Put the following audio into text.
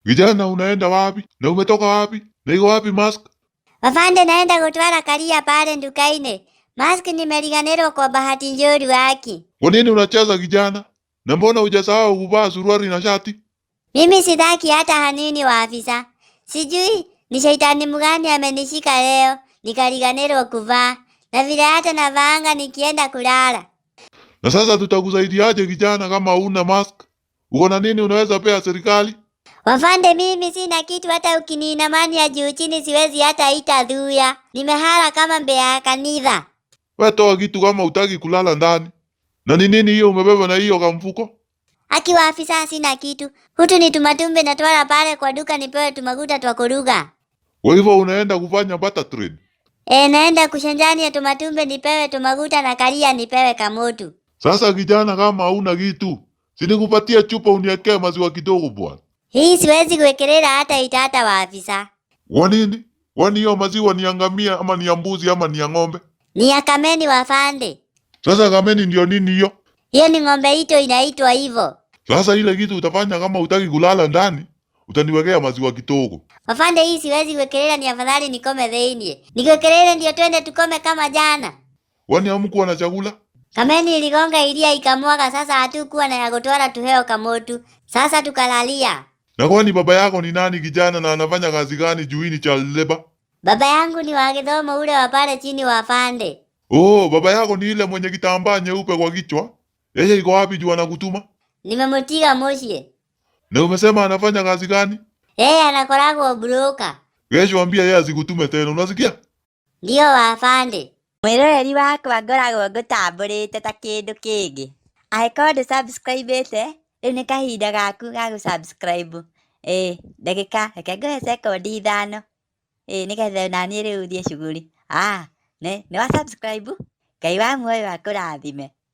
Kijana unaenda wapi? Na umetoka wapi? Na iko wapi mask? Afande, naenda kutwara Karia pale ndukaine. Mask nimeliganirwa kwa bahati nzuri waki. Kwa nini unacheza kijana? Na mbona hujasahau kuvaa suruali na shati? Mimi sitaki hata hanini wa afisa. Sijui ni shaitani mgani amenishika leo nikaliganirwa kuvaa. Na vile hata navaanga nikienda kulala. Na sasa tutakusaidiaje kijana kama huna mask? Uko na nini unaweza pea serikali? Wafande, mimi sina kitu, hata ukiniinamani ya juu chini siwezi hata ita dhuya. Nimehara kama mbea ya kanitha. Wewe toa kitu kama hutaki kulala ndani. Na ni nini hiyo umebeba na hiyo kamfuko? Akiwa afisa sina kitu. Hutu ni tumatumbe natwara pale kwa duka nipewe tumaguta twa kuruga. Kwa hivyo unaenda kufanya barter trade? Naenda kushanjani ya tumatumbe nipewe tumaguta na Karia nipewe kamotu. Sasa kijana kama hauna kitu, si nikupatie chupa uniekee maziwa kidogo bwana. Hii siwezi kuwekelea hata itata wa afisa. Kwa nini? Kwani hiyo maziwa ni ya ngamia ama ni ya mbuzi ama ni ya ng'ombe? Ni ya kameni wafande. Sasa kameni ndio nini hiyo? Hiyo ni ng'ombe ito inaitwa hivyo. Sasa ile kitu utafanya kama hutaki kulala ndani, utaniwekea maziwa kidogo. Wafande, hii siwezi kuwekelea, ni afadhali nikome dheinie. Nikuwekelea ndio twende tukome kama jana. Kwani hamkuwa na chakula? Kameni iligonga ilia ikamwaga, sasa hatukuwa na ya kutwara tuheo kamotu. Sasa tukalalia. Na kwani baba yako ni nani kijana na anafanya kazi gani juini cha leba? Baba yangu ni wa Githomo ule wa pale chini wafande. Oh, baba yako ni ile mwenye kitambaa nyeupe kwa kichwa? Yeye iko wapi juu anakutuma? Nimemutiga moshie. Na umesema anafanya kazi gani? Yeye anakoragwo broka. Kesho ambia yeye asikutume tena, unasikia? Ndio wafande. Mwiroreri wakwa ngoragwo ngũtambũrĩte ta kĩndũ kĩngĩ. Angĩkorwo ndũ-subscribe-ĩte, rĩu nĩ kahinda gaku ga gũ-subscribe. Ndagĩka, reke ngũhe sekondi 5. Nĩgetha naniĩ rĩu thiĩ cuguri. Nĩ wa subscribe? Ngai wa muoyo akũrathime.